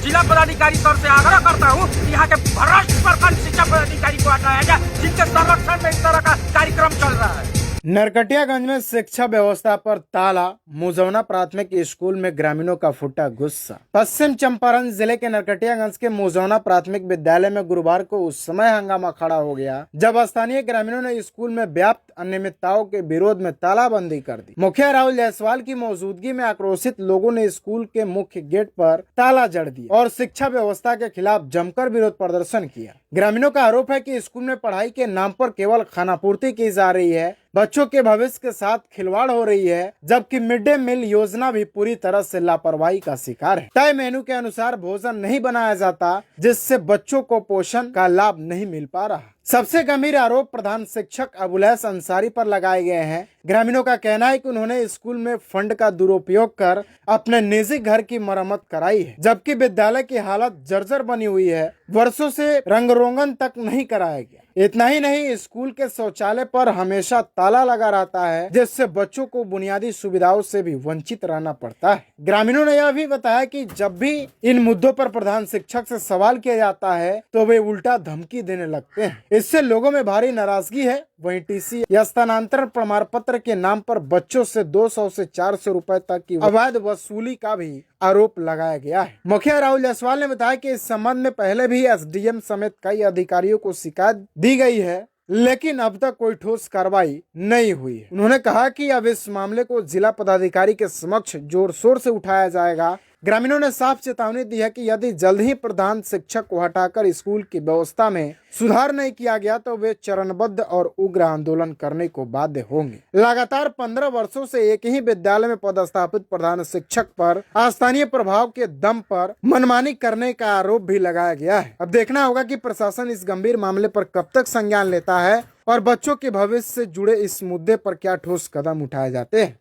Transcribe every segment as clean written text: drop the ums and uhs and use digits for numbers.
जिला पदाधिकारी स्तर से आग्रह करता हूँ कि यहाँ के भ्रष्ट प्रखंड शिक्षा पदाधिकारी को हटाया जाए, जिनके संरक्षण में इस तरह का कार्यक्रम चल रहा है। नरकटियागंज में शिक्षा व्यवस्था पर ताला, मुजौना प्राथमिक स्कूल में ग्रामीणों का फूटा गुस्सा। पश्चिम चंपारण जिले के नरकटियागंज के मुजौना प्राथमिक विद्यालय में गुरुवार को उस समय हंगामा खड़ा हो गया जब स्थानीय ग्रामीणों ने स्कूल में व्याप्त अनियमितताओं के विरोध में तालाबंदी कर दी। मुखिया राहुल जायसवाल की मौजूदगी में आक्रोशित लोगों ने स्कूल के मुख्य गेट पर ताला जड़ दिया और शिक्षा व्यवस्था के खिलाफ जमकर विरोध प्रदर्शन किया। ग्रामीणों का आरोप है कि स्कूल में पढ़ाई के नाम पर केवल खानापूर्ति की जा रही है, बच्चों के भविष्य के साथ खिलवाड़ हो रही है, जबकि मिड डे मील योजना भी पूरी तरह से लापरवाही का शिकार है। तय मेनू के अनुसार भोजन नहीं बनाया जाता, जिससे बच्चों को पोषण का लाभ नहीं मिल पा रहा। सबसे गंभीर आरोप प्रधान शिक्षक अबुलैस अंसारी पर लगाए गए हैं। ग्रामीणों का कहना है कि उन्होंने स्कूल में फंड का दुरुपयोग कर अपने निजी घर की मरम्मत कराई है, जबकि विद्यालय की हालत जर्जर बनी हुई है। वर्षों से रंग रोगन तक नहीं कराया गया। इतना ही नहीं, स्कूल के शौचालय पर हमेशा ताला लगा रहता है, जिससे बच्चों को बुनियादी सुविधाओं से भी वंचित रहना पड़ता है। ग्रामीणों ने यह भी बताया कि जब भी इन मुद्दों पर प्रधान शिक्षक से सवाल किया जाता है तो वे उल्टा धमकी देने लगते हैं। इससे लोगों में भारी नाराजगी है। वहीं टीसी या स्थानांतरण प्रमाण पत्र के नाम पर बच्चों से 200 से 400 रुपए तक की अवैध वसूली का भी आरोप लगाया गया है। मुखिया राहुल जायसवाल ने बताया कि इस संबंध में पहले भी एसडीएम समेत कई अधिकारियों को शिकायत दी गई है, लेकिन अब तक कोई ठोस कार्रवाई नहीं हुई है। उन्होंने कहा कि अब इस मामले को जिला पदाधिकारी के समक्ष जोर शोर से उठाया जाएगा। ग्रामीणों ने साफ चेतावनी दी है कि यदि जल्द ही प्रधान शिक्षक को हटाकर स्कूल की व्यवस्था में सुधार नहीं किया गया तो वे चरणबद्ध और उग्र आंदोलन करने को बाध्य होंगे। लगातार 15 वर्षों से एक ही विद्यालय में पदस्थापित प्रधान शिक्षक पर स्थानीय प्रभाव के दम पर मनमानी करने का आरोप भी लगाया गया है। अब देखना होगा कि प्रशासन इस गंभीर मामले पर कब तक संज्ञान लेता है और बच्चों के भविष्य से जुड़े इस मुद्दे पर क्या ठोस कदम उठाए जाते हैं।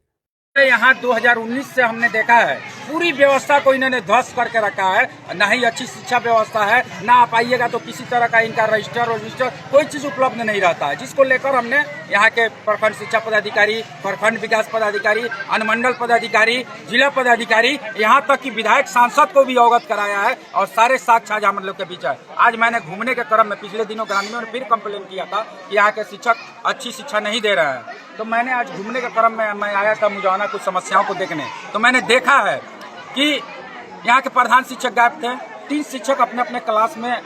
यहाँ 2019 से हमने देखा है पूरी व्यवस्था को इन्होंने ध्वस्त करके रखा है। न ही अच्छी शिक्षा व्यवस्था है, ना आप आइएगा तो किसी तरह का इनका रजिस्टर कोई चीज उपलब्ध नहीं रहता है, जिसको लेकर हमने यहाँ के प्रखंड शिक्षा पदाधिकारी, प्रखंड विकास पदाधिकारी, अनुमंडल पदाधिकारी, जिला पदाधिकारी, यहाँ तक कि विधायक सांसद को भी अवगत कराया है और सारे साक्ष्य आज हम लोग के बीच है। आज मैंने घूमने के क्रम में पिछले दिनों ग्रामीणों ने फिर कंप्लेन किया था कि यहाँ के शिक्षक अच्छी शिक्षा नहीं दे रहे हैं, तो मैंने आज घूमने के क्रम में मैं आया था मुझौना कुछ समस्याओं को देखने, तो मैंने देखा है कि यहाँ के प्रधान शिक्षक गायब थे। 3 शिक्षक अपने अपने क्लास में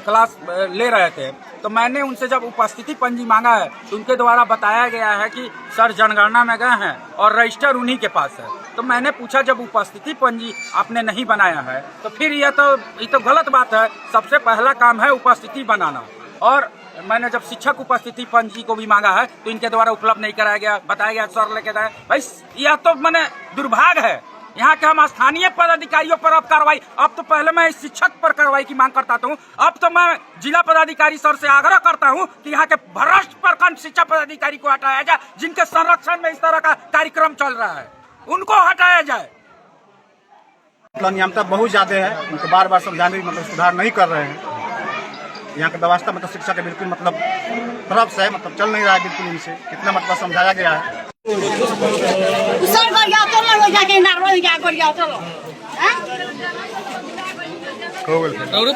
क्लास ले रहे थे, तो मैंने उनसे जब उपस्थिति पंजी मांगा है तो उनके द्वारा बताया गया है कि सर जनगणना में गए हैं और रजिस्टर उन्हीं के पास है। तो मैंने पूछा जब उपस्थिति पंजी आपने नहीं बनाया है तो फिर ये तो गलत बात है। सबसे पहला काम है उपस्थिति बनाना, और मैंने जब शिक्षक उपस्थिति पंजी को भी मांगा है तो इनके द्वारा उपलब्ध नहीं कराया गया। बताया गया सर लेके गए। भाई यह तो मैंने दुर्भाग्य है। यहाँ के हम स्थानीय पदाधिकारियों पर अब कार्रवाई, अब तो पहले मैं इस शिक्षक पर कार्रवाई की मांग करता हूँ, अब तो मैं जिला पदाधिकारी सर से आग्रह करता हूँ कि यहाँ के भ्रष्ट प्रखंड शिक्षा पदाधिकारी को हटाया जाए, जिनके संरक्षण में इस तरह का कार्यक्रम चल रहा है, उनको हटाया जाए। नियमता बहुत ज्यादा है, उनको बार बार समझाने की सुधार नहीं कर रहे हैं। यहाँ का व्यवस्था शिक्षा के बिल्कुल तरफ से चल नहीं रहा है बिल्कुल। इनसे कितना समझाया गया है।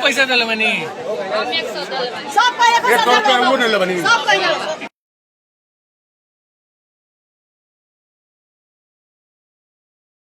पैसा